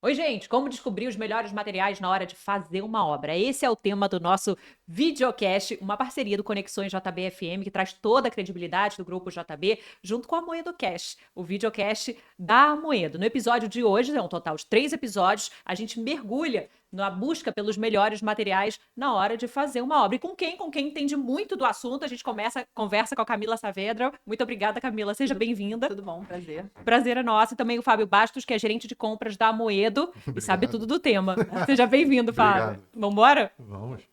Oi, gente, como descobrir os melhores materiais na hora de fazer uma obra? Esse é o tema do nosso videocast, uma parceria do Conexões JB FM, que traz toda a credibilidade do grupo JB, junto com a Amoedo Cast, o videocast da Amoedo. No episódio de hoje, é um total de 3 episódios, a gente mergulha na busca pelos melhores materiais na hora de fazer uma obra. E com quem? Com quem entende muito do assunto, a gente conversa com a Camila Saavedra. Muito obrigada, Camila, seja bem-vinda. Tudo bom, prazer. Prazer é nosso. E também o Fábio Bastos, que é gerente de compras da Amoedo e sabe tudo do tema. Seja bem-vindo, Fábio. Obrigado. Vambora? Vamos.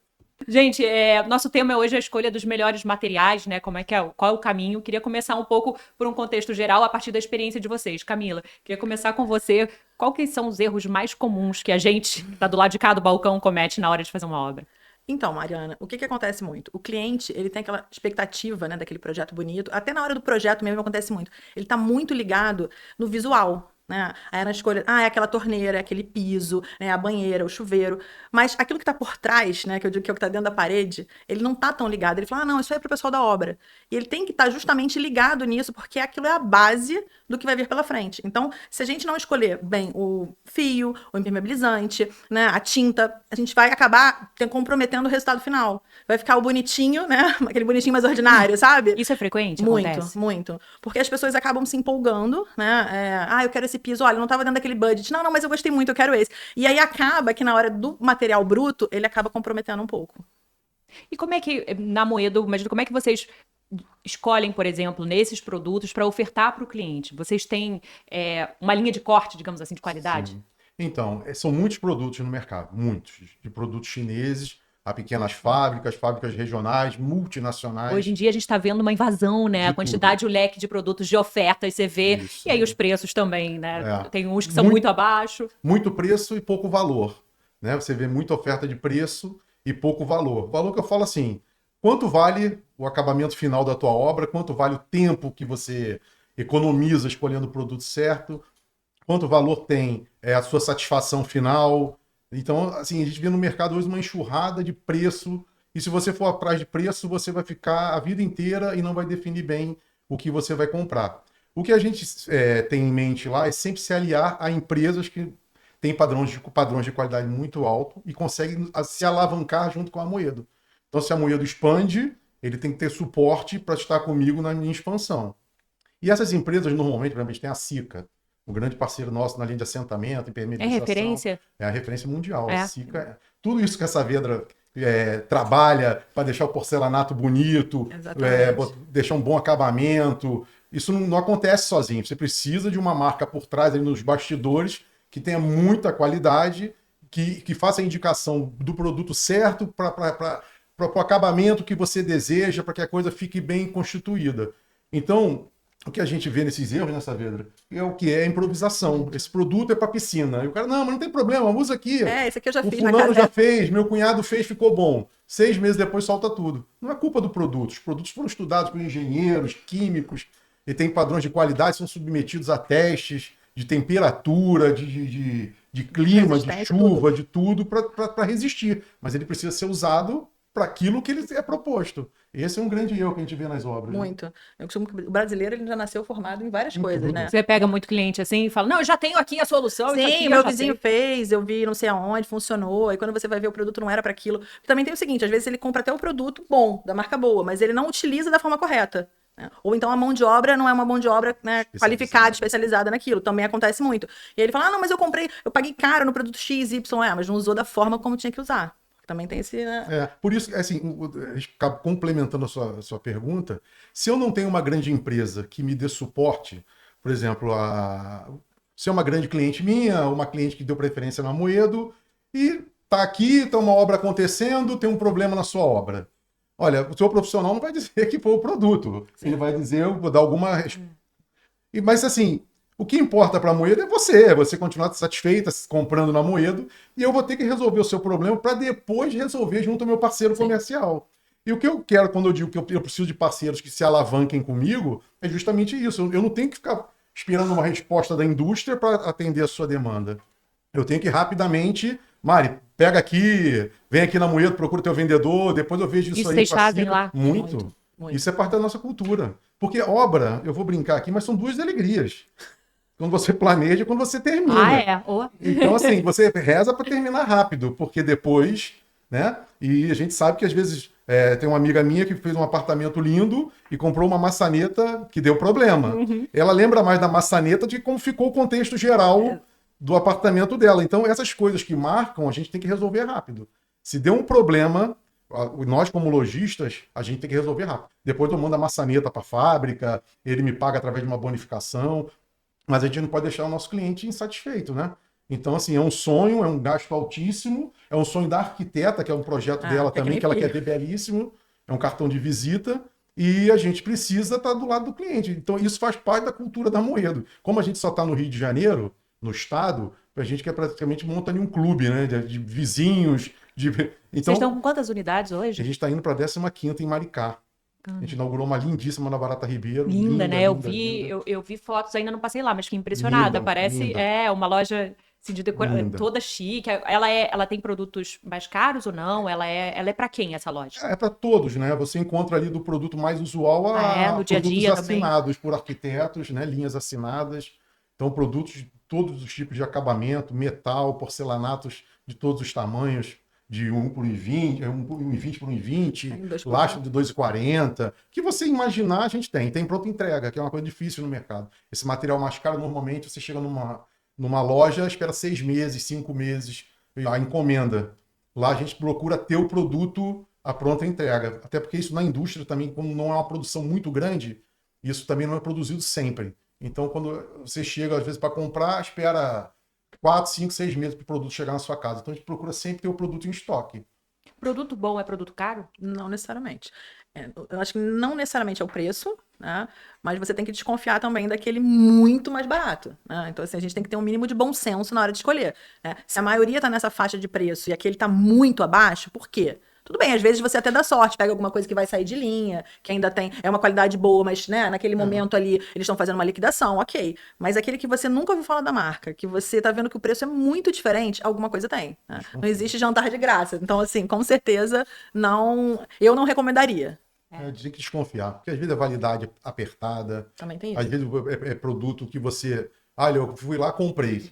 Gente, nosso tema hoje é a escolha dos melhores materiais, né? Como é que é? Qual é o caminho? Queria começar um pouco por um contexto geral, a partir da experiência de vocês. Camila, queria começar com você. Qual que são os erros mais comuns que a gente, que tá do lado de cá do balcão, comete na hora de fazer uma obra? Então, Mariana, o que acontece muito? O cliente, ele tem aquela expectativa, né, daquele projeto bonito. Até na hora do projeto mesmo acontece muito. Ele tá muito ligado no visual, né? Aí na escolha, é aquela torneira, é aquele piso, né, a banheira, o chuveiro. Mas aquilo que tá por trás, né, que eu digo que é o que tá dentro da parede, ele não tá tão ligado. Ele fala, não, isso aí é pro pessoal da obra. E ele tem que estar justamente ligado nisso, porque aquilo é a base do que vai vir pela frente. Então, se a gente não escolher bem o fio, o impermeabilizante, né, a tinta, a gente vai acabar comprometendo o resultado final. Vai ficar o bonitinho, né, aquele bonitinho mais ordinário, sabe? Isso é frequente? Muito, Acontece? muito. Porque as pessoas acabam se empolgando, né? Eu quero esse piso. Olha, não estava dentro daquele budget. Não, mas eu gostei muito, eu quero esse. E aí acaba que na hora do material bruto, ele acaba comprometendo um pouco. E como é que, na Amoedo, imagina, como é que vocês escolhem, por exemplo, nesses produtos para ofertar para o cliente? Vocês têm uma linha de corte, digamos assim, de qualidade? Sim. Então, são muitos produtos no mercado, muitos, de produtos chineses a pequenas fábricas, fábricas regionais, multinacionais. Hoje em dia a gente está vendo uma invasão, né? A quantidade, o leque de produtos, de ofertas, você vê. Isso. E aí os preços também, né? É. Tem uns que são muito abaixo. Muito preço e pouco valor, né? Você vê muita oferta de preço e pouco valor. Valor que eu falo assim, quanto vale o acabamento final da tua obra, quanto vale o tempo que você economiza escolhendo o produto certo, quanto valor tem a sua satisfação final. Então, assim, a gente vê no mercado hoje uma enxurrada de preço, e se você for atrás de preço, você vai ficar a vida inteira e não vai definir bem o que você vai comprar. O que a gente tem em mente lá é sempre se aliar a empresas que têm padrões de qualidade muito alto e conseguem se alavancar junto com a Amoedo. Então, se a Amoedo expande, ele tem que ter suporte para estar comigo na minha expansão. E essas empresas, normalmente, por exemplo, a gente tem a Sica, um grande parceiro nosso na linha de assentamento, impermeabilização. É referência? É a referência mundial. A Sica, tudo isso que a Saavedra trabalha para deixar o porcelanato bonito, deixar um bom acabamento. Isso não acontece sozinho. Você precisa de uma marca por trás, ali nos bastidores, que tenha muita qualidade, que faça a indicação do produto certo para o acabamento que você deseja, para que a coisa fique bem constituída. Então, o que a gente vê nesses erros, né, Saavedra, é o que é a improvisação. Esse produto é para piscina. E o cara, não, mas não tem problema, usa aqui. Esse aqui eu já o fiz fulano na casa. já fez, meu cunhado fez, ficou bom. 6 meses depois solta tudo. Não é culpa do produto. Os produtos foram estudados por engenheiros, químicos, e tem padrões de qualidade, são submetidos a testes de temperatura, de clima, de chuva, de tudo, para resistir. Mas ele precisa ser usado para aquilo que ele é proposto. Esse é um grande erro que a gente vê nas obras. Muito. Né? Eu costumo que o brasileiro ele já nasceu formado em várias coisas, né? Você pega muito cliente assim e fala, não, eu já tenho aqui a solução. Sim, isso aqui meu vizinho fez, eu vi não sei aonde, funcionou. Aí quando você vai ver o produto não era para aquilo. Também tem o seguinte, às vezes ele compra até o produto bom, da marca boa, mas ele não utiliza da forma correta. Né? Ou então a mão de obra não é uma mão de obra, né, qualificada, especializada naquilo. Também acontece muito. E aí ele fala, não, mas eu paguei caro no produto X, Y, mas não usou da forma como tinha que usar. Também tem esse... Né? Por isso, assim, complementando a sua pergunta, se eu não tenho uma grande empresa que me dê suporte, por exemplo, se é uma grande cliente minha, uma cliente que deu preferência na Amoedo, e está aqui, está uma obra acontecendo, tem um problema na sua obra. Olha, o seu profissional não vai dizer que foi o produto. Sim. Ele vai dizer, eu vou dar alguma... Mas, assim... O que importa para a Amoedo é você continuar satisfeita comprando na Amoedo, e eu vou ter que resolver o seu problema para depois resolver junto ao meu parceiro comercial. E o que eu quero quando eu digo que eu preciso de parceiros que se alavanquem comigo é justamente isso. Eu não tenho que ficar esperando uma resposta da indústria para atender a sua demanda. Eu tenho que rapidamente, Mari, pega aqui, vem aqui na Amoedo, procura o teu vendedor, depois eu vejo isso aí. Vocês fazem lá? Muito. Isso é parte da nossa cultura. Porque obra, eu vou brincar aqui, mas são 2 alegrias. quando você planeja e quando você termina. Ah, é. Então, assim, você reza para terminar rápido, porque depois, né? E a gente sabe que às vezes tem uma amiga minha que fez um apartamento lindo e comprou uma maçaneta que deu problema. Ela lembra mais da maçaneta de como ficou o contexto geral do apartamento dela. Então, essas coisas que marcam, a gente tem que resolver rápido. Se deu um problema, nós como lojistas, a gente tem que resolver rápido. Depois eu mando a maçaneta para a fábrica, ele me paga através de uma bonificação, mas a gente não pode deixar o nosso cliente insatisfeito, né? Então, assim, é um sonho, é um gasto altíssimo, é um sonho da arquiteta, que é um projeto dela também, que ela quer ver belíssimo, é um cartão de visita, e a gente precisa estar do lado do cliente. Então, isso faz parte da cultura da Amoedo. Como a gente só está no Rio de Janeiro, no estado, a gente quer praticamente montar um clube, né? De vizinhos. Então, Vocês estão com quantas unidades a hoje? gente está indo para a 15ª em Maricá. A gente inaugurou uma lindíssima na Barata Ribeiro. Linda, né? Linda. Eu vi fotos, ainda não passei lá, mas fiquei impressionada. Linda, Parece linda. uma loja assim, de Linda. toda chique. Ela tem produtos mais caros ou não? Ela é para quem essa loja? É para todos, né? Você encontra ali do produto mais usual no dia a produtos dia assinados por arquitetos, né? Linhas assinadas. Então, produtos de todos os tipos de acabamento, metal, porcelanatos de todos os tamanhos, de 1 por 1,20, 1,20 por 1,20, lastro de 2,40. O que você imaginar, a gente tem. Tem pronta entrega, que é uma coisa difícil no mercado. Esse material mais caro, normalmente, você chega numa loja, espera 6 meses, 5 meses, a encomenda. Lá a gente procura ter o produto à pronta entrega. Até porque isso na indústria também, como não é uma produção muito grande, isso também não é produzido sempre. Então, quando você chega, às vezes, para comprar, espera 4, 5, 6 meses para o produto chegar na sua casa. Então, a gente procura sempre ter o produto em estoque. Produto bom é produto caro? Não necessariamente. Eu acho que não necessariamente é o preço, né? Mas você tem que desconfiar também daquele muito mais barato, né? Então, assim, a gente tem que ter um mínimo de bom senso na hora de escolher, né? Se a maioria está nessa faixa de preço e aquele está muito abaixo, por quê? Tudo bem, às vezes você até dá sorte, pega alguma coisa que vai sair de linha, que ainda é uma qualidade boa, mas, né, naquele momento ali eles estão fazendo uma liquidação, ok. Mas aquele que você nunca ouviu falar da marca, que você tá vendo que o preço é muito diferente, alguma coisa tem, né? Não existe jantar de graça. Então, assim, com certeza, eu não recomendaria. Tem que desconfiar, porque às vezes é validade apertada, Também tem às isso. vezes é produto que você... Olha, eu fui lá, comprei.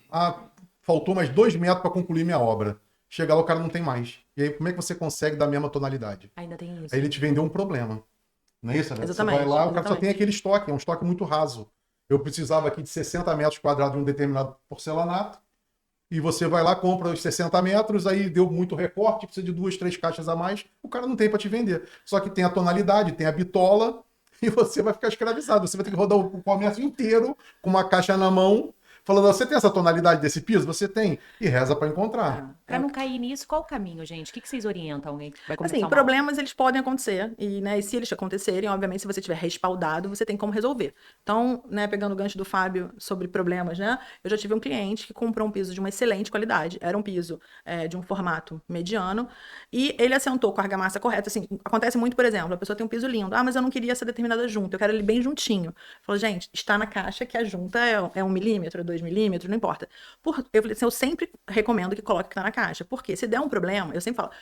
Faltou mais 2 metros para concluir minha obra. Chega lá, o cara não tem mais. E aí, como é que você consegue dar a mesma tonalidade? Ainda tem isso. Aí ele te vendeu um problema. Não é isso, né? Exatamente, Você vai lá, o cara só exatamente. tem aquele estoque, é um estoque muito raso. Eu precisava aqui de 60 metros quadrados de um determinado porcelanato, e você vai lá, compra os 60 metros, aí deu muito recorte, precisa de 2, 3 caixas a mais, o cara não tem para te vender. Só que tem a tonalidade, tem a bitola, e você vai ficar escravizado. Você vai ter que rodar o comércio inteiro com uma caixa na mão, falando, você tem essa tonalidade desse piso? Você tem. E reza para encontrar. Para não cair nisso, qual o caminho, gente? O que vocês orientam alguém que vai começar Assim, uma problemas eles podem acontecer e, né, e se eles acontecerem, obviamente, se você tiver respaldado, você tem como resolver. Então, né, pegando o gancho do Fábio sobre problemas, né, eu já tive um cliente que comprou um piso de uma excelente qualidade, era um piso de um formato mediano e ele assentou com a argamassa correta. Assim, acontece muito, por exemplo, a pessoa tem um piso lindo, mas eu não queria essa determinada junta, eu quero ele bem juntinho. Falou, gente, está na caixa que a junta é 1 milímetro, 2 milímetros, não importa. Eu falei assim, eu sempre recomendo que coloque que tá na caixa, porque se der um problema, eu sempre falo,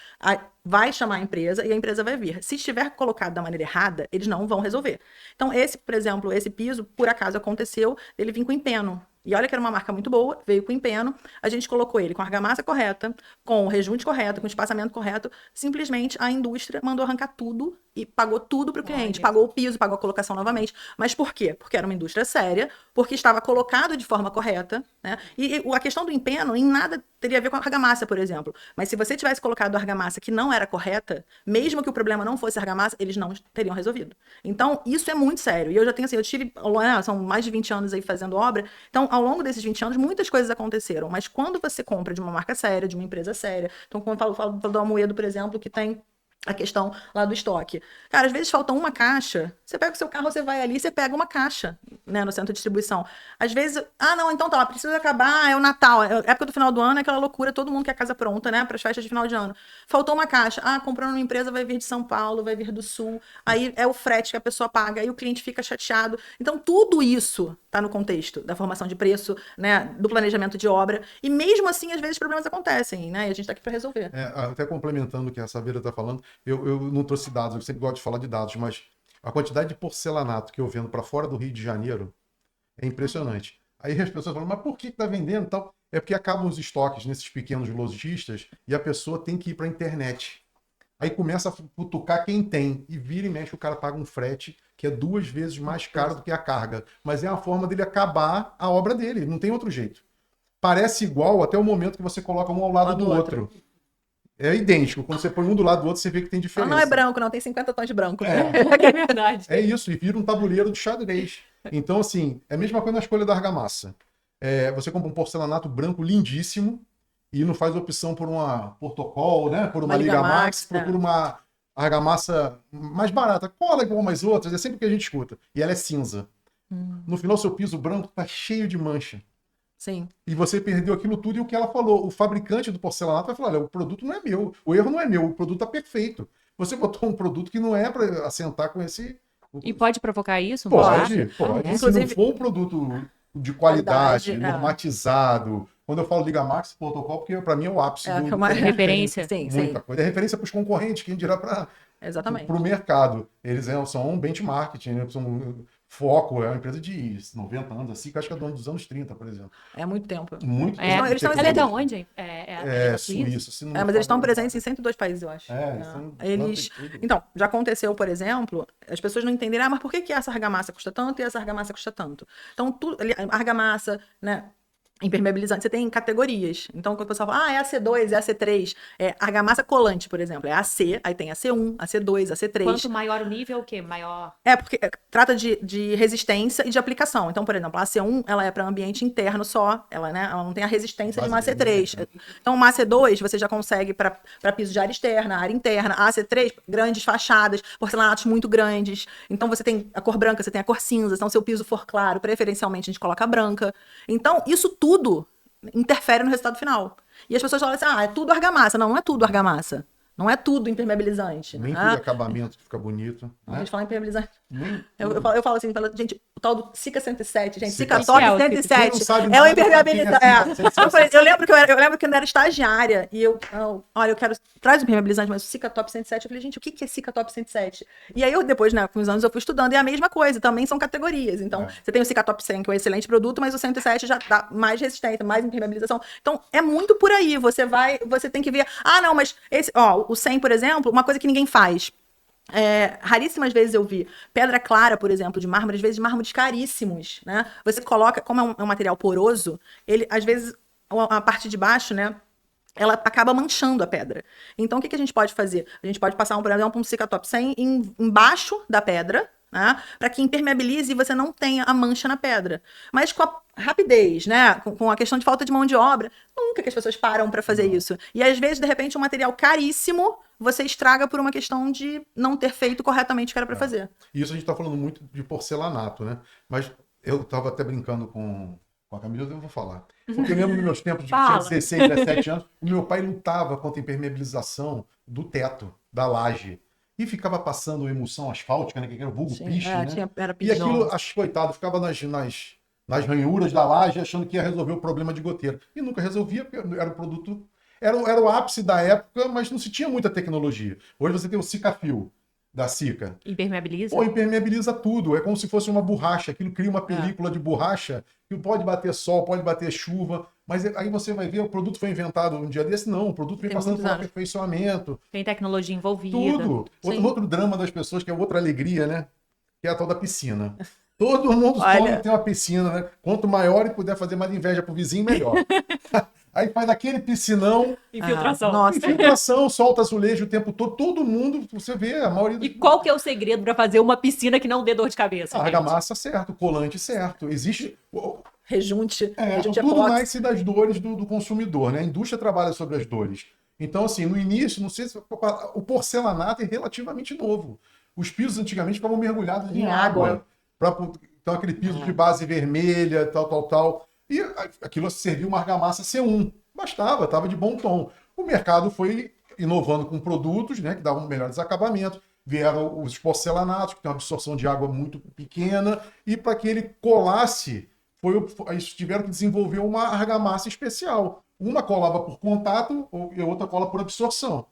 vai chamar a empresa e a empresa vai vir. Se estiver colocado da maneira errada, eles não vão resolver. Então, por exemplo, esse piso, por acaso aconteceu, ele vinha com empeno. E olha que era uma marca muito boa, veio com empeno, a gente colocou ele com a argamassa correta, com o rejunte correto, com o espaçamento correto, simplesmente a indústria mandou arrancar tudo e pagou tudo para o cliente, pagou o piso, pagou a colocação novamente. Mas por quê? Porque era uma indústria séria, porque estava colocado de forma correta, né? E a questão do empeno em nada teria a ver com a argamassa, por exemplo. Mas se você tivesse colocado a argamassa que não era correta, mesmo que o problema não fosse a argamassa, eles não teriam resolvido. Então, isso é muito sério. E eu já tenho assim, eu tive, são mais de 20 anos aí fazendo obra, então ao longo desses 20 anos, muitas coisas aconteceram, mas quando você compra de uma marca séria, de uma empresa séria, então quando eu falo do Amoedo, por exemplo, que tem a questão lá do estoque. Cara, às vezes falta uma caixa, você pega o seu carro, você vai ali, você pega uma caixa, né, no centro de distribuição. Às vezes, não, então tá, precisa acabar, é o Natal, é a época do final do ano, é aquela loucura, todo mundo quer a casa pronta, né, para as festas de final de ano. Faltou uma caixa, comprou numa empresa, vai vir de São Paulo, vai vir do Sul, aí é o frete que a pessoa paga, aí o cliente fica chateado. Então, tudo isso tá no contexto da formação de preço, né, do planejamento de obra, e mesmo assim, às vezes, problemas acontecem, né, e a gente tá aqui para resolver. Até complementando o que a Saveira está falando, eu não trouxe dados, eu sempre gosto de falar de dados, mas a quantidade de porcelanato que eu vendo para fora do Rio de Janeiro é impressionante. Aí as pessoas falam, mas por que tá vendendo e tal? É porque acabam os estoques nesses pequenos lojistas e a pessoa tem que ir para a internet. Aí começa a cutucar quem tem. E vira e mexe, o cara paga um frete que é 2 vezes mais caro do que a carga. Mas é uma forma dele acabar a obra dele. Não tem outro jeito. Parece igual até o momento que você coloca um ao lado do outro. É idêntico. Quando você põe um do lado do outro, você vê que tem diferença. Não é branco, não. Tem 50 tons de branco. É verdade. É isso. E vira um tabuleiro de xadrez. Então, assim, é a mesma coisa na escolha da argamassa. Você compra um porcelanato branco lindíssimo e não faz opção por uma Portocol, né? Por uma Liga Max, procura uma argamassa mais barata. Cola igual umas outras, é sempre o que a gente escuta. E ela é cinza. No final, seu piso branco tá cheio de mancha. Sim. E você perdeu aquilo tudo e o que ela falou. O fabricante do porcelanato vai falar, olha, o produto não é meu, o erro não é meu, o produto tá perfeito. Você botou um produto que não é para assentar com esse... E pode provocar isso? Pode. Inclusive, se não for um produto de qualidade, qualidade, normatizado. Quando eu falo Liga Max, Protocol, porque para mim é o ápice do uma referência. Sim, muita coisa. É referência para os concorrentes, quem dirá para o mercado. Eles são um benchmark, né? São foco, é uma empresa de 90 anos, assim, que acho que é dos anos 30, por exemplo. É muito tempo. Muito tempo. Ela é de onde? É Suíça. Mas eles estão presentes em 102 países, eu acho. Então, já aconteceu, por exemplo, as pessoas não entenderem, mas por que essa argamassa custa tanto e essa argamassa custa tanto? Então, argamassa, né? Impermeabilizante, você tem categorias. Então, quando o pessoal fala, é AC2, é AC3, argamassa colante, por exemplo, é AC, aí tem AC1, AC2, AC3. Quanto maior o nível, o quê? Maior... Porque trata de resistência e de aplicação. Então, por exemplo, a AC1, ela é para ambiente interno só, ela não tem a resistência de uma AC3. Então, uma AC2, você já consegue para piso de área externa, área interna. A AC3, grandes fachadas, porcelanatos muito grandes. Então, você tem a cor branca, você tem a cor cinza. Então, se o piso for claro, preferencialmente a gente coloca a branca. Então, isso tudo interfere no resultado final. E as pessoas falam assim, é tudo argamassa. Não é tudo argamassa. Não é tudo impermeabilizante. Nem tudo acabamento que fica bonito. A gente fala impermeabilizante. Nem Eu falo assim, gente, o tal do Sica 107, gente, Sica Top 107 é o impermeabilizante. Eu lembro que eu ainda era estagiária e olha, eu quero, traz o impermeabilizante, mas o Sica Top 107, eu falei, gente, o que é Sica Top 107? E aí eu depois, né, com os anos eu fui estudando, e é a mesma coisa, também são categorias. Então, você tem o Sica Top 100, que é um excelente produto, mas o 107 já dá mais resistência, mais impermeabilização. Então, é muito por aí, você tem que ver, não, mas esse, o 100, por exemplo, uma coisa que ninguém faz. Raríssimas vezes eu vi pedra clara, por exemplo, de mármore, às vezes de mármores caríssimos, né? Você coloca, como é um material poroso, ele, às vezes, a parte de baixo, né? Ela acaba manchando a pedra. Então, o que a gente pode fazer? A gente pode passar, por exemplo, um Sica Top 100 embaixo da pedra, né? Para que impermeabilize e você não tenha a mancha na pedra. Mas com a rapidez, né? Com a questão de falta de mão de obra, nunca que as pessoas param para fazer isso. E às vezes, de repente, um material caríssimo você estraga por uma questão de não ter feito corretamente o que era para fazer. Isso a gente está falando muito de porcelanato, né? Mas eu estava até brincando com a Camila, eu vou falar. Porque eu lembro dos meus tempos de 16, 17 anos, o meu pai lutava contra a impermeabilização do teto, da laje. E ficava passando emulsão asfáltica, né? Que era o vulgo piche, né? E aquilo, coitado, ficava nas ranhuras da laje, achando que ia resolver o problema de goteira. E nunca resolvia, porque era o produto... Era o ápice da época, mas não se tinha muita tecnologia. Hoje você tem o Sikafil da Sika. Impermeabiliza? Impermeabiliza tudo. É como se fosse uma borracha. Aquilo cria uma película de borracha que pode bater sol, pode bater chuva. Mas aí você vai ver, o produto foi inventado um dia desse? Não, o produto vem passando por um aperfeiçoamento. Tem tecnologia envolvida. Tudo. Outro drama das pessoas, que é outra alegria, né? Que é a tal da piscina. Todo mundo sonha ter uma piscina, né? Quanto maior e puder fazer mais inveja pro vizinho, melhor. Aí faz aquele piscinão. Infiltração. Infiltração, solta azulejo o tempo todo. Todo mundo, você vê, a maioria... E qual que é o segredo para fazer uma piscina que não dê dor de cabeça? Argamassa certo, colante certo. Existe... Rejunte. Tudo nasce das dores do consumidor, né? A indústria trabalha sobre as dores. Então, assim, no início, não sei se... O porcelanato é relativamente novo. Os pisos antigamente ficavam mergulhados em água. Então, aquele piso de base vermelha, tal. E aquilo servia uma argamassa C1. Bastava, estava de bom tom. O mercado foi inovando com produtos, né, que davam melhores acabamentos. Vieram os porcelanatos, que tem uma absorção de água muito pequena. E para que ele colasse, eles tiveram que desenvolver uma argamassa especial. Uma colava por contato e a outra cola por absorção.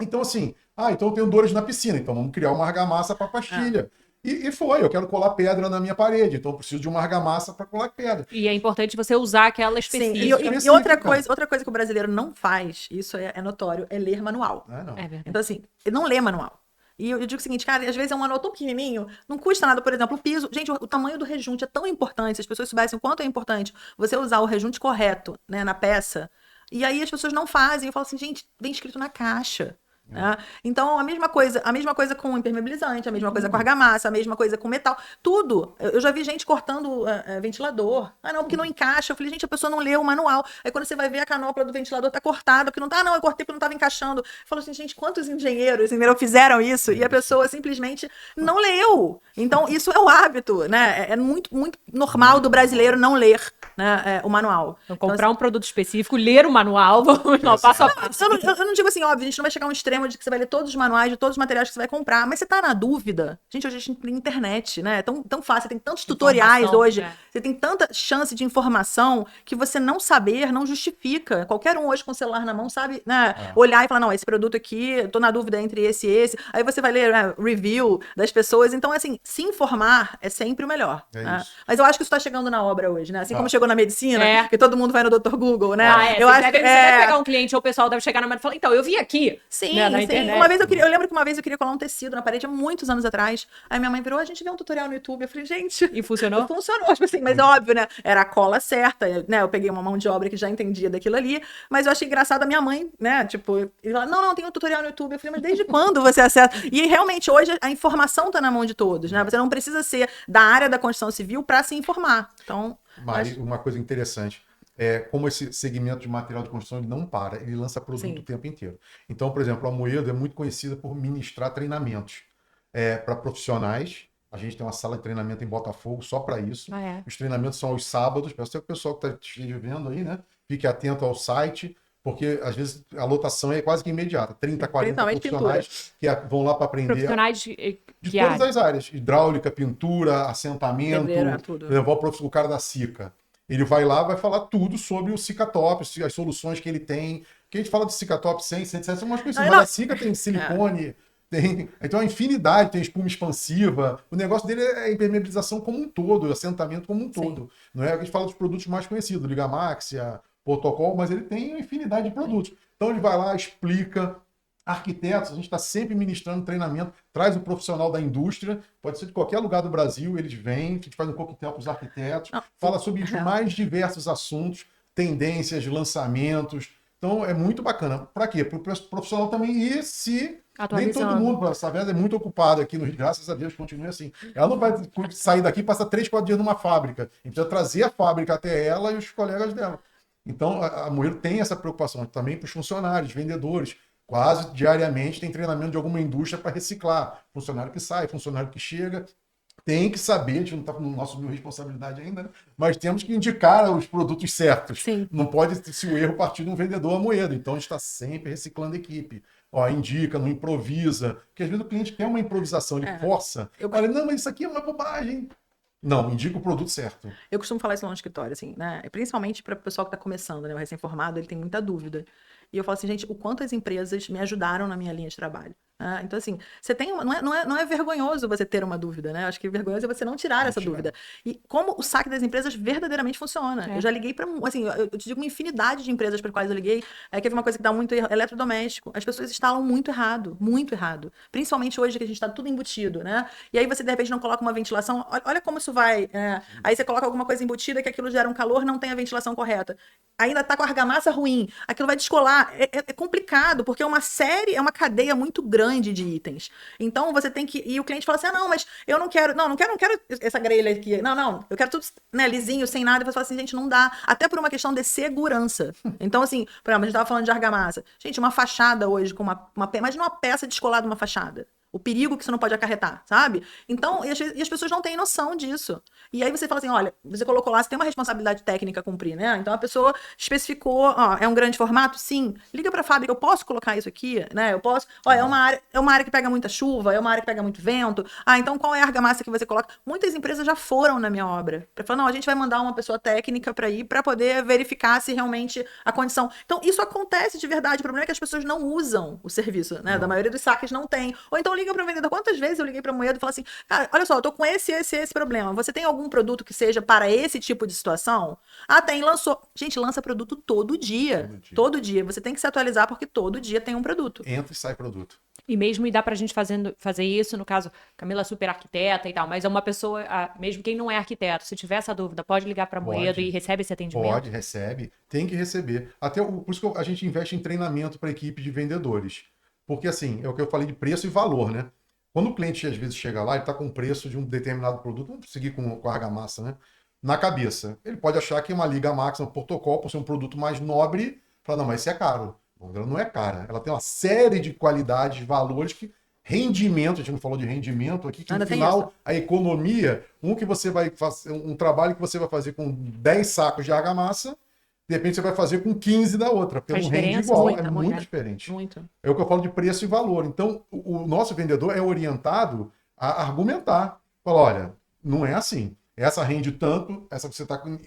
Então, assim, então eu tenho dores na piscina, então vamos criar uma argamassa para pastilha. E foi, eu quero colar pedra na minha parede, então eu preciso de uma argamassa para colar pedra. E é importante você usar aquela Sim, específica. e outra coisa que o brasileiro não faz, isso é notório, é ler manual. Não. É verdade. Então, assim, ele não lê manual. E eu digo o seguinte, cara, às vezes é um manual tão pequenininho, não custa nada, por exemplo, o piso. Gente, o tamanho do rejunte é tão importante, se as pessoas soubessem o quanto é importante você usar o rejunte correto, né, na peça. E aí as pessoas não fazem. Eu falo assim, gente, vem escrito na caixa. Né? Então, a mesma coisa com impermeabilizante, a mesma coisa com argamassa, a mesma coisa com metal, tudo. Eu já vi gente cortando ventilador. Ah, não, porque não encaixa. Eu falei, gente, a pessoa não leu o manual. Aí quando você vai ver a canopla do ventilador tá cortada, porque não tá, não, eu cortei porque não tava encaixando. Eu falo assim, gente, quantos engenheiros, entendeu, fizeram isso? E a pessoa simplesmente não leu. Então, isso é o hábito, né? É muito, muito normal do brasileiro não ler, né, o manual. Então, comprar um produto específico, ler o manual, vamos lá, passo a passo. Eu não digo assim, óbvio, a gente não vai chegar a um extremo de que você vai ler todos os manuais de todos os materiais que você vai comprar, mas você tá na dúvida. Gente, hoje a gente tem internet, né? É tão fácil, tem tantos tutoriais hoje, você tem tanta chance de informação que você não saber não justifica. Qualquer um hoje com o celular na mão sabe, né? Olhar e falar, não, esse produto aqui, tô na dúvida entre esse e esse. Aí você vai ler review das pessoas. Então, assim, se informar é sempre o melhor. Né? Mas eu acho que isso tá chegando na obra hoje, né? Assim como chegou na medicina, que todo mundo vai no Dr. Google, né? Eu acho que você deve pegar um cliente ou o pessoal deve chegar na mão e falar, então, eu vi aqui. Sim, né, na sim. internet. Eu lembro que uma vez eu queria colar um tecido na parede há muitos anos atrás. Aí minha mãe virou, a gente vê um tutorial no YouTube. Eu falei, gente. E funcionou? Funcionou, tipo assim, mas óbvio, né? Era a cola certa, né? Eu peguei uma mão de obra que já entendia daquilo ali. Mas eu achei engraçado a minha mãe, né? Tipo, ela, não, tem um tutorial no YouTube. Eu falei, mas desde quando você acessa? E realmente hoje a informação tá na mão de todos, né? Você não precisa ser da área da construção civil para se informar. Então. Mari, uma coisa interessante. Como esse segmento de material de construção ele não para, ele lança produto o tempo inteiro. Então, por exemplo, a Moedo é muito conhecida por ministrar treinamentos para profissionais. A gente tem uma sala de treinamento em Botafogo só para isso. Os treinamentos são aos sábados. Peço que o pessoal que está vendo aí, né? Fique atento ao site, porque às vezes a lotação é quase que imediata. 30, 40 profissionais que vão lá para aprender. Profissionais de todas as áreas. Hidráulica, pintura, assentamento. Levar o cara da SICA. Ele vai lá, vai falar tudo sobre o Cicatop, as soluções que ele tem. Que a gente fala de Cicatop 100, 107, são umas coisas. Mas a Cica tem silicone, tem então a infinidade, tem espuma expansiva. O negócio dele é a impermeabilização como um todo, o assentamento como um todo. Não é? A gente fala dos produtos mais conhecidos, Ligamáxia, Protocol, mas ele tem uma infinidade de produtos. Então ele vai lá, explica. Arquitetos, a gente está sempre ministrando treinamento, traz um profissional da indústria, pode ser de qualquer lugar do Brasil, eles vêm, a gente faz um coquetel para os arquitetos, fala sobre os mais diversos assuntos, tendências, lançamentos. Então é muito bacana. Para quê? Para o profissional também ir se... Nem todo mundo, a Saveda é muito ocupada aqui no Rio, graças a Deus, continue assim. Ela não vai sair daqui e passar 3, 4 dias numa fábrica. A gente precisa trazer a fábrica até ela e os colegas dela. Então a Moedo tem essa preocupação também para os funcionários, vendedores. Quase diariamente tem treinamento de alguma indústria para reciclar. Funcionário que sai, funcionário que chega. Tem que saber, a gente não está no nosso responsabilidade ainda, né? Mas temos que indicar os produtos certos. Sim. Não pode se o erro partir de um vendedor a Moedo. Então a gente está sempre reciclando a equipe. Indica, não improvisa. Porque às vezes o cliente quer uma improvisação, ele força. Olha, não, mas isso aqui é uma bobagem. Não, indica o produto certo. Eu costumo falar isso lá no escritório, assim, né? Principalmente para o pessoal que está começando, né? O recém-formado, ele tem muita dúvida. E eu falo assim, gente, o quanto as empresas me ajudaram na minha linha de trabalho. Então, assim, você tem não é vergonhoso você ter uma dúvida, né? Acho que vergonhoso é você não tirar essa dúvida. E como o saque das empresas verdadeiramente funciona. Eu já liguei para, assim, eu te digo uma infinidade de empresas para quais eu liguei, que é uma coisa que dá muito erro, eletrodoméstico. As pessoas instalam muito errado, muito errado. Principalmente hoje que a gente está tudo embutido, né? E aí você, de repente, não coloca uma ventilação, olha como isso vai. Aí você coloca alguma coisa embutida que aquilo gera um calor, não tem a ventilação correta. Ainda tá com a argamassa ruim, aquilo vai descolar. É complicado, porque é uma cadeia muito grande de itens. Então você tem que. E o cliente fala assim: não, mas eu não quero essa grelha aqui. Não, eu quero tudo, né, lisinho, sem nada. E você fala assim, gente, não dá. Até por uma questão de segurança. Então, assim, por exemplo, a gente tava falando de argamassa. Gente, uma fachada hoje com imagina uma peça descolada de uma fachada. O perigo que isso não pode acarretar, sabe? Então, e as pessoas não têm noção disso. E aí você fala assim, olha, você colocou lá, você tem uma responsabilidade técnica a cumprir, né? Então a pessoa especificou, é um grande formato? Sim. Liga para a fábrica, eu posso colocar isso aqui, né? Eu posso, é uma área que pega muita chuva, é uma área que pega muito vento. Então qual é a argamassa que você coloca? Muitas empresas já foram na minha obra. Para falar, não, a gente vai mandar uma pessoa técnica para ir para poder verificar se realmente a condição. Então isso acontece de verdade. O problema é que as pessoas não usam o serviço, né? Da maioria dos saques não tem. Ou então liga liga para um vendedor. Quantas vezes eu liguei para Moedo e falei assim, cara, olha só, eu tô com esse problema. Você tem algum produto que seja para esse tipo de situação? Ah, tem, lançou. Gente, lança produto todo dia. Todo dia. Você tem que se atualizar porque todo dia tem um produto. Entra e sai produto. E mesmo dá pra gente fazer isso, no caso, Camila é super arquiteta e tal, mas é uma pessoa, mesmo quem não é arquiteto, se tiver essa dúvida, pode ligar pra Moedo e recebe esse atendimento? Pode, recebe, tem que receber. Por isso que a gente investe em treinamento para a equipe de vendedores. Porque, assim, é o que eu falei de preço e valor, né? Quando o cliente, às vezes, chega lá, ele está com o preço de um determinado produto, vamos seguir com a argamassa, né? Na cabeça. Ele pode achar que uma Liga Max, um protocolo, por ser um produto mais nobre, fala, não, mas isso é caro. Bom, ela não é cara. Ela tem uma série de qualidades, valores que rendimento, a gente não falou de rendimento aqui, que no final a economia, que você vai fazer, um trabalho que você vai fazer com 10 sacos de argamassa, de repente você vai fazer com 15 da outra, porque não rende igual, é muito diferente. Muito. É o que eu falo de preço e valor. Então, o nosso vendedor é orientado a argumentar. Fala, olha, não é assim. Essa rende tanto, essa que você está com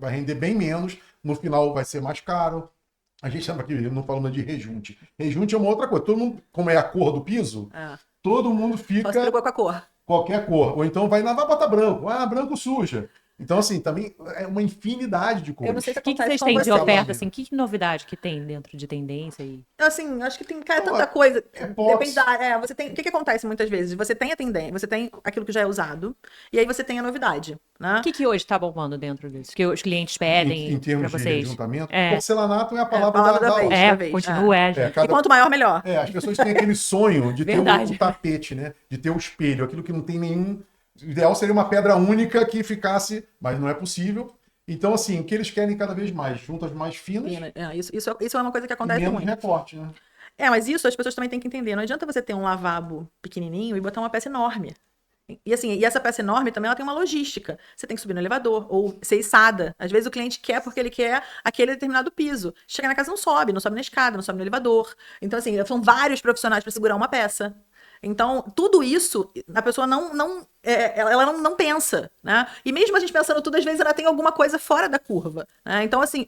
vai render bem menos, no final vai ser mais caro. A gente chama aqui, não falando de rejunte. Rejunte é uma outra coisa. Todo mundo, como é a cor do piso, todo mundo fica... Só se preocupa com a cor. Qualquer cor. Ou então vai botar branco. Ah, branco suja. Então, assim, também é uma infinidade de cores. Eu não sei se O que vocês têm de oferta, assim? Que novidade que tem dentro de tendência aí? Assim, acho que tem tanta coisa. Depende da... você tem... O que acontece muitas vezes? Você tem a tendência, você tem aquilo que já é usado, e aí você tem a novidade, né? O que hoje está bombando dentro disso? Que os clientes pedem em termos pra de vocês? juntamento, porcelanato é a palavra da vez. Continua, E quanto maior, melhor. As pessoas têm aquele sonho de ter um tapete, né? De ter um espelho, aquilo que não tem nenhum... O ideal seria uma pedra única que ficasse, mas não é possível. Então, assim, o que eles querem cada vez mais, juntas mais finas. Isso é uma coisa que acontece menos muito. recorte, né? Mas isso as pessoas também têm que entender. Não adianta você ter um lavabo pequenininho e botar uma peça enorme. E essa peça enorme também ela tem uma logística. Você tem que subir no elevador ou ser içada. Às vezes o cliente quer porque ele quer aquele determinado piso. Chega na casa não sobe na escada, não sobe no elevador. Então, assim, são vários profissionais para segurar uma peça. Então, tudo isso, a pessoa ela não pensa, né? E mesmo a gente pensando tudo, às vezes ela tem alguma coisa fora da curva, né? Então, assim,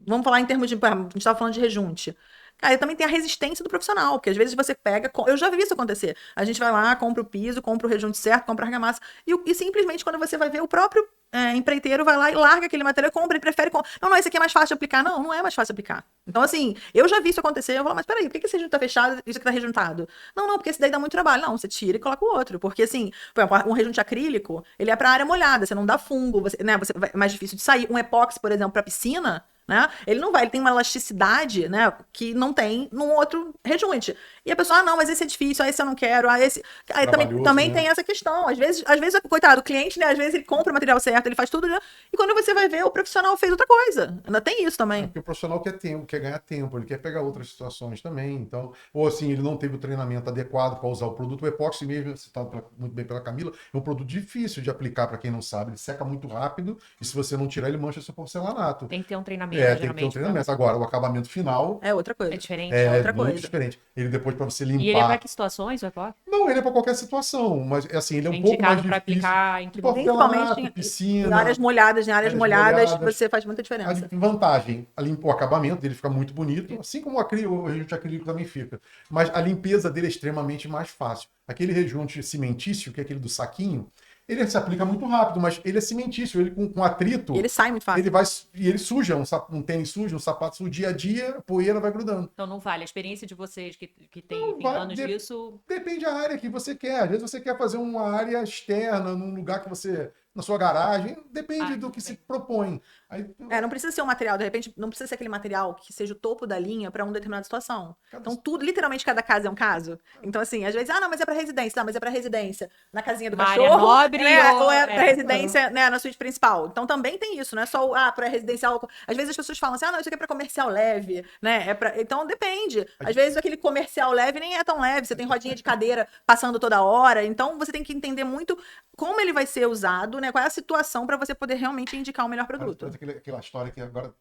vamos falar em termos de... A gente estava falando de rejunte. Cara, também tem a resistência do profissional, porque às vezes você pega... Eu já vi isso acontecer. A gente vai lá, compra o piso, compra o rejunte certo, compra a argamassa, e simplesmente quando você vai ver, o próprio empreiteiro vai lá e larga aquele material e compra, e prefere... Não, esse aqui é mais fácil de aplicar. Não é mais fácil de aplicar. Então, assim, eu já vi isso acontecer, eu falo, mas peraí, por que esse rejunte tá fechado e isso aqui tá rejuntado? Não, porque esse daí dá muito trabalho. Não, você tira e coloca o outro, porque assim, por exemplo, um rejunte acrílico, ele é pra área molhada, você não dá fungo, é mais difícil de sair. Um epóxi, por exemplo, pra piscina, né? Ele tem uma elasticidade, né, que não tem num outro rejunte. E a pessoa, não, mas esse é difícil, esse eu não quero, esse... Aí também tem essa questão. Às vezes, coitado, o cliente, né, às vezes ele compra o material certo, ele faz tudo, né? E quando você vai ver, o profissional fez outra coisa. Ainda tem isso também. Porque o profissional quer tempo, quer ganhar tempo, ele quer pegar outras situações também. Então, ou assim, ele não teve o treinamento adequado para usar o produto. O epóxi mesmo, citado muito bem pela Camila, é um produto difícil de aplicar para quem não sabe. Ele seca muito rápido e se você não tirar, ele mancha seu porcelanato. Tem que ter um treinamento, tem que ter um treinamento. Agora, o acabamento final... É outra coisa. É diferente. É outra coisa. Muito diferente. Ele depois para você limpar... E ele é para que situações, o epóxi? Não, ele é para qualquer situação, mas assim, ele é um pouco mais difícil. Para aplicar em principalmente em piscina, em áreas molhadas, você faz muita diferença. A vantagem, o acabamento dele fica muito bonito, assim como o rejunte acrílico também fica. Mas a limpeza dele é extremamente mais fácil. Aquele rejunte cimentício, que é aquele do saquinho, ele se aplica muito rápido, mas ele é cimentício, ele com atrito... Ele sai muito fácil. Ele suja, um tênis sujo, um sapato sujo, dia a dia, a poeira vai grudando. Então não vale. A experiência de vocês que tem anos disso... Depende da área que você quer. Às vezes você quer fazer uma área externa, num lugar que você... na sua garagem, depende do que se propõe. Aí, não precisa ser um material, de repente, não precisa ser aquele material que seja o topo da linha para uma determinada situação. Então, literalmente, cada caso é um caso. Então, assim, às vezes, não, mas é para residência, mas é para residência na casinha do cachorro. Área nobre ou é para residência, né, na suíte principal. Então, também tem isso, não é só para residencial. Às vezes as pessoas falam assim, não, isso aqui é para comercial leve, né? Então, depende. Às vezes, aquele comercial leve nem é tão leve, você tem rodinha de cadeira passando toda hora. Então, você tem que entender muito como ele vai ser usado, né? Qual é a situação para você poder realmente indicar o melhor produto. Aquela história que agora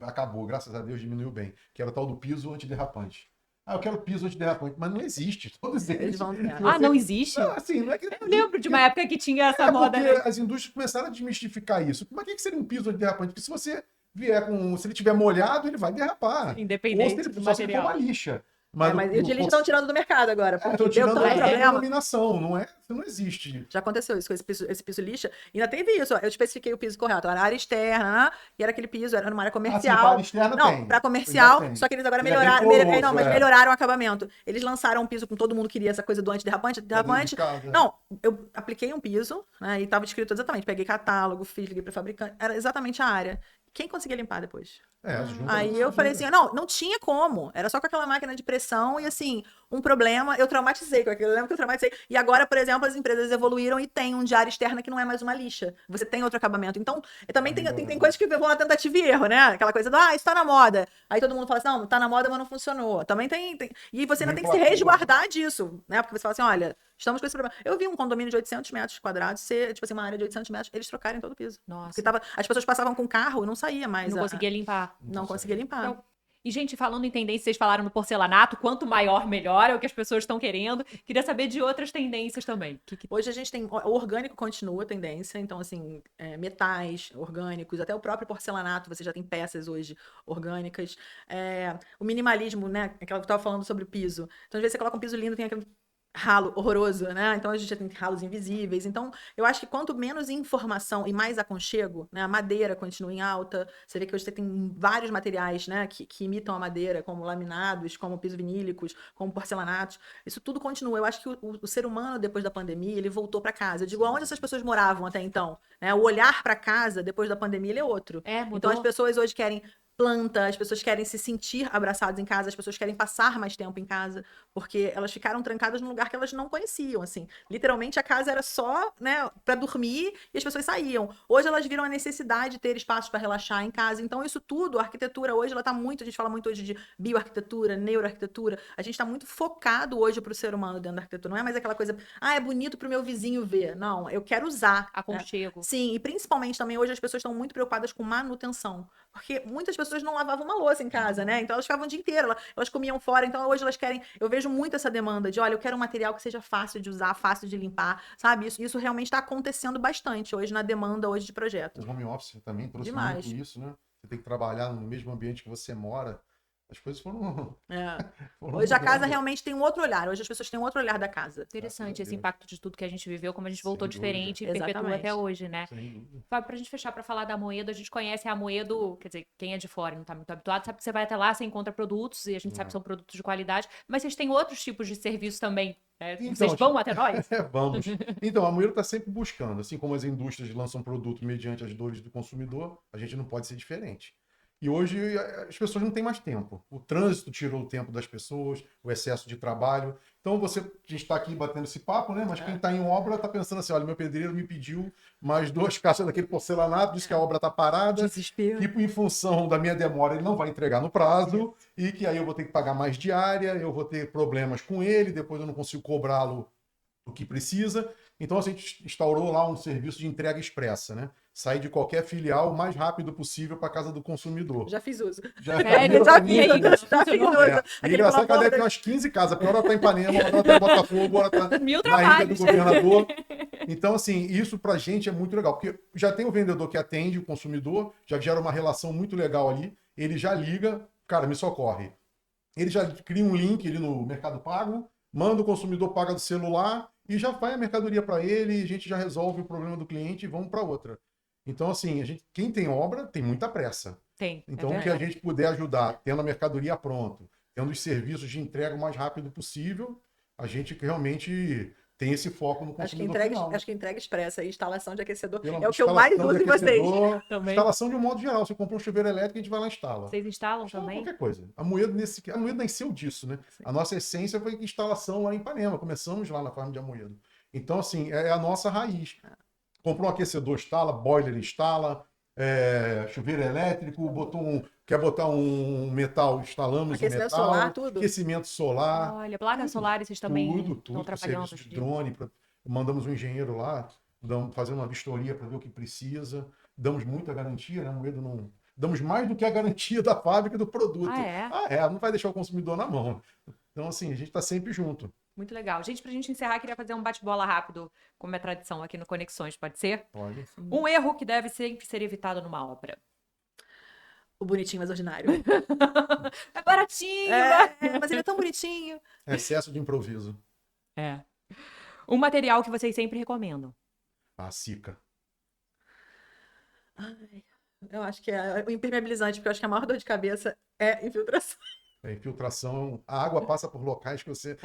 acabou, graças a Deus diminuiu bem, que era o tal do piso antiderrapante. Eu quero piso antiderrapante, mas não existe. Todos eles. Não existe? Não, assim, não é que... Eu lembro de uma época que tinha essa moda. Porque as indústrias começaram a desmistificar isso. Mas o que seria um piso antiderrapante? Porque se você se ele tiver molhado, ele vai derrapar. Independente ou se ele do só se for material. uma lixa. Mas e o de lixo estão tirando do mercado agora, porque Estão deu tirando tanto a problema. denominação, não existe. Já aconteceu isso com esse piso lixa. E ainda teve isso, ó, eu especifiquei o piso correto. Era área externa, né? E era aquele piso, era numa área Assim, para comercial. área externa Não, tem. para Ainda comercial, tem. só que eles agora Ele é bem melhoraram. poroso, Não, mas é. melhoraram o acabamento. Eles lançaram um piso com todo mundo queria essa coisa do antiderrapante. Pra dentro Derrapante. de casa, é. Não, eu apliquei um piso, né? E estava escrito exatamente. Peguei catálogo, fiz, liguei para fabricante. Era exatamente a área. Quem conseguia limpar depois? Junta Aí no eu falei segundo. assim, não tinha como. Era só com aquela máquina de pressão e assim, um problema, eu traumatizei com aquilo. Eu lembro que eu traumatizei. E agora, por exemplo, as empresas evoluíram e tem um de área externa que não é mais uma lixa. Você tem outro acabamento. Então, também tem coisas que vão na tentativa e erro, né? Aquela coisa do, isso tá na moda. Aí todo mundo fala assim, não, tá na moda, mas não funcionou. Também tem. E você ainda tem que se resguardar disso, né? Porque você fala assim, olha, estamos com esse problema. Eu vi um condomínio de 800 metros quadrados ser, tipo assim, uma área de 800 metros, eles trocarem todo o piso. Nossa. Porque as pessoas passavam com carro e não saía mais. Não conseguia limpar. Não conseguia limpar. Então, e, gente, falando em tendência, vocês falaram no porcelanato, quanto maior, melhor, é o que as pessoas estão querendo. Queria saber de outras tendências também. Hoje a gente tem. O orgânico continua a tendência, então, assim, metais orgânicos, até o próprio porcelanato, você já tem peças hoje orgânicas. O minimalismo, né? Aquela que eu tava falando sobre o piso. Então, às vezes você coloca um piso lindo, tem aquele ralo horroroso, né? Então a gente já tem ralos invisíveis. Então, eu acho que quanto menos informação e mais aconchego, né? A madeira continua em alta. Você vê que hoje você tem vários materiais, né? Que imitam a madeira, como laminados, como piso vinílicos, como porcelanatos. Isso tudo continua. Eu acho que o ser humano, depois da pandemia, ele voltou para casa. Eu digo, aonde essas pessoas moravam até então? Né? O olhar para casa, depois da pandemia, ele é outro. Mudou. Então, as pessoas hoje querem planta, as pessoas querem se sentir abraçadas em casa, as pessoas querem passar mais tempo em casa, porque elas ficaram trancadas num lugar que elas não conheciam, assim. Literalmente a casa era só, né, para dormir e as pessoas saíam. Hoje elas viram a necessidade de ter espaços para relaxar em casa. Então isso tudo, a arquitetura hoje ela tá muito, a gente fala muito hoje de bioarquitetura, neuroarquitetura. A gente está muito focado hoje para o ser humano dentro da arquitetura. Não é mais aquela coisa, é bonito para o meu vizinho ver. Não, eu quero usar. Aconchego. Né? Sim, e principalmente também hoje as pessoas estão muito preocupadas com manutenção, porque muitas pessoas não lavavam uma louça em casa, né? Então elas ficavam o dia inteiro, elas comiam fora. Então hoje elas querem. Eu vejo muito essa demanda de, olha, eu quero um material que seja fácil de usar, fácil de limpar, sabe? Isso realmente está acontecendo bastante hoje na demanda hoje de projeto. O home office também trouxe Demais. muito isso, né? Você tem que trabalhar no mesmo ambiente que você mora. As coisas foram. Hoje a casa realmente tem um outro olhar. Hoje as pessoas têm um outro olhar da casa. Interessante esse impacto de tudo que a gente viveu, como a gente voltou Sem dúvida. diferente e perpetua Exatamente. até hoje, né? Sem dúvida. Fábio, pra gente fechar pra falar da Amoedo, a gente conhece a Amoedo, quer dizer, quem é de fora e não tá muito habituado, sabe que você vai até lá, você encontra produtos e a gente sabe que são produtos de qualidade, mas vocês têm outros tipos de serviço também, né? Então, Vocês vão até nós? Vamos. Então, a Amoedo está sempre buscando, assim como as indústrias lançam produto mediante as dores do consumidor, a gente não pode ser diferente. E hoje as pessoas não têm mais tempo. O trânsito tirou o tempo das pessoas, o excesso de trabalho. Então a gente está aqui batendo esse papo, né? Mas quem está em obra está pensando assim: olha, meu pedreiro me pediu mais 2 caixas daquele porcelanato, disse que a obra está parada. Desespero. Tipo, em função da minha demora, ele não vai entregar no prazo, e que aí eu vou ter que pagar mais diária, eu vou ter problemas com ele, depois eu não consigo cobrá-lo o que precisa. Então a gente instaurou lá um serviço de entrega expressa, né? Sair de qualquer filial o mais rápido possível para casa do consumidor. Já fiz uso. Já Sério? Já fiz uso. E engraçado que ela deve ter umas 15 casas. Pior ela tá em Ipanema, outra ela tá em Botafogo, outra tá Mil na ilha trabalhos. do governador. Então, assim, isso pra gente é muito legal, porque já tem o vendedor que atende o consumidor, já gera uma relação muito legal ali, ele já liga, cara, me socorre. Ele já cria um link ali no Mercado Pago, manda o consumidor, paga do celular e já vai a mercadoria para ele, e a gente já resolve o problema do cliente e vamos para outra. Então, assim, quem tem obra tem muita pressa. Tem. Então, o que a gente puder ajudar, tendo a mercadoria pronto, tendo os serviços de entrega o mais rápido possível, a gente realmente tem esse foco no consumidor final. Acho que entrega expressa e instalação de aquecedor Pela é o que eu mais instalação uso de em vocês. aquecedor, Também. Instalação de um modo geral. Você comprou um chuveiro elétrico, a gente vai lá e instala. Vocês instalam Instala também? qualquer coisa. A Amoedo nasceu disso, né? Sim. A nossa essência foi instalação lá em Ipanema. Começamos lá na farm de Amoedo. Então, assim, é a nossa raiz. Comprou um aquecedor, instala, boiler, instala, chuveiro elétrico, quer botar um metal, instalamos o Aquecimento metal, solar, tudo. aquecimento solar, Olha, placas solares vocês também tudo, estão pro trabalhando serviço hoje de em dia. drone, mandamos um engenheiro lá, fazendo uma vistoria para ver o que precisa, damos muita garantia, né? Moedo não... Damos mais do que a garantia da fábrica do produto. Não vai deixar o consumidor na mão. Então, assim, a gente está sempre junto. Muito legal. Gente, pra gente encerrar, queria fazer um bate-bola rápido, como é tradição aqui no Conexões, pode ser? Pode. Um erro que deve sempre ser evitado numa obra. O bonitinho, mas ordinário. É baratinho. Mas ele é tão bonitinho. Excesso de improviso. É. Um material que vocês sempre recomendam. A Sica. Ai, eu acho que é o impermeabilizante, porque eu acho que a maior dor de cabeça é infiltração. A infiltração, a água passa por locais que você.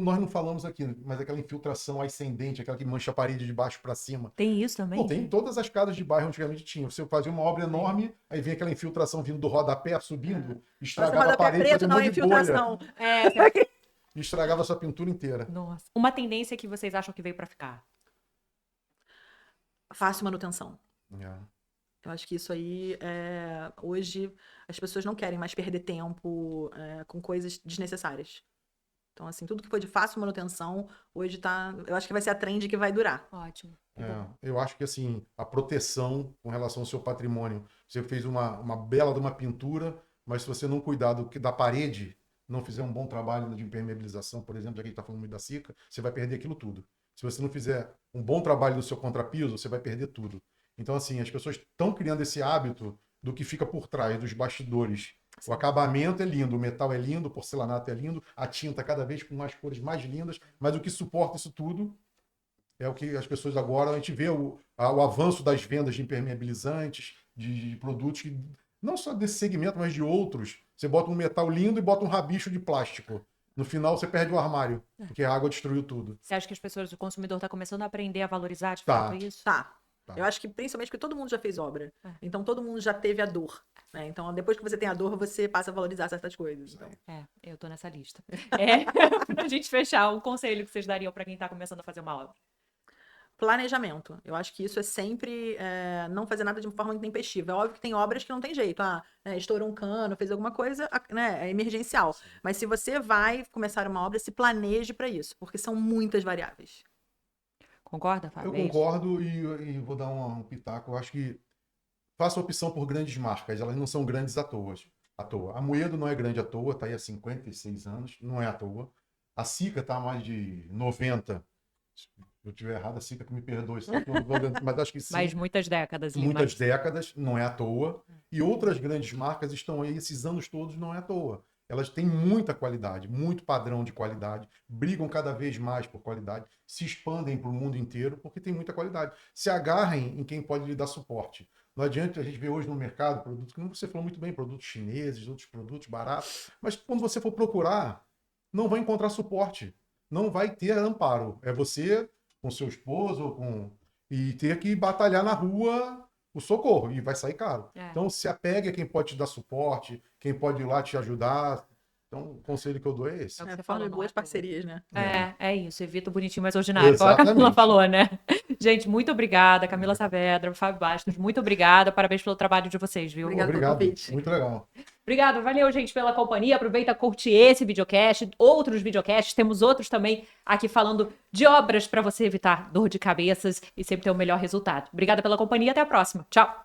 Nós não falamos aqui, mas aquela infiltração ascendente, aquela que mancha a parede de baixo para cima. Tem isso também? Pô, tem em todas as casas de bairro antigamente tinha. Você fazia uma obra enorme, aí vinha aquela infiltração vindo do rodapé, subindo, estragava a parede, preto, fazia um não é monte de bolha, infiltração. e estragava a sua pintura inteira. Nossa. Uma tendência que vocês acham que veio pra ficar? Fácil manutenção. É. Eu acho que isso aí, hoje, as pessoas não querem mais perder tempo com coisas desnecessárias. Então, assim, tudo que for de fácil manutenção, hoje eu acho que vai ser a trend que vai durar. Ótimo. Eu acho que assim, a proteção com relação ao seu patrimônio. Você fez uma bela de uma pintura, mas se você não cuidar da parede, não fizer um bom trabalho de impermeabilização, por exemplo, já que a gente está falando muito da Sica, você vai perder aquilo tudo. Se você não fizer um bom trabalho no seu contrapiso, você vai perder tudo. Então, assim, as pessoas estão criando esse hábito do que fica por trás, dos bastidores. O acabamento é lindo, o metal é lindo, o porcelanato é lindo, a tinta cada vez com mais cores mais lindas, mas o que suporta isso tudo é o que as pessoas agora, a gente vê o avanço das vendas de impermeabilizantes, de produtos, não só desse segmento, mas de outros. Você bota um metal lindo e bota um rabicho de plástico. No final, você perde o armário, porque a água destruiu tudo. Você acha que as pessoas, o consumidor está começando a aprender a valorizar de Tá. fato isso? Tá. Eu acho que principalmente porque todo mundo já fez obra. Então todo mundo já teve a dor. Né? Então depois que você tem a dor, você passa a valorizar certas coisas. Então. Eu tô nessa lista. Pra gente fechar, um conselho que vocês dariam para quem tá começando a fazer uma obra? Planejamento. Eu acho que isso é sempre não fazer nada de uma forma intempestiva. É óbvio que tem obras que não tem jeito. Estourou um cano, fez alguma coisa, né, é emergencial. Sim. Mas se você vai começar uma obra, se planeje para isso, porque são muitas variáveis. Concorda, Fábio? Eu concordo e vou dar um pitaco. Eu acho que faça opção por grandes marcas. Elas não são grandes à toa. A Moedo não é grande à toa, está aí há 56 anos, não é à toa. A Sica está há mais de 90. Se eu estiver errado, a Sica que me perdoe. Mas acho que sim. Mais muitas décadas. Muitas décadas, não é à toa. E outras grandes marcas estão aí esses anos todos, não é à toa. Elas têm muita qualidade, muito padrão de qualidade, brigam cada vez mais por qualidade, se expandem para o mundo inteiro porque tem muita qualidade. Se agarrem em quem pode lhe dar suporte. Não adianta a gente ver hoje no mercado produtos, como você falou muito bem, produtos chineses, outros produtos baratos, mas quando você for procurar, não vai encontrar suporte, não vai ter amparo. É você com seu esposo e ter que batalhar na rua o socorro, e vai sair caro. Então, se apegue a quem pode te dar suporte, quem pode ir lá te ajudar. Então, o conselho que eu dou é esse. Você fala de boas parcerias, né? É isso. Evita o bonitinho mais ordinário, Exatamente. como a Camila falou, né? Gente, muito obrigada. Camila Saavedra, Fábio Bastos, muito obrigada. Parabéns pelo trabalho de vocês, viu? Obrigado pelo convite. Muito legal. Obrigada, valeu, gente, pela companhia. Aproveita, curte esse videocast, outros videocasts. Temos outros também aqui falando de obras para você evitar dor de cabeças e sempre ter o melhor resultado. Obrigada pela companhia. Até a próxima. Tchau.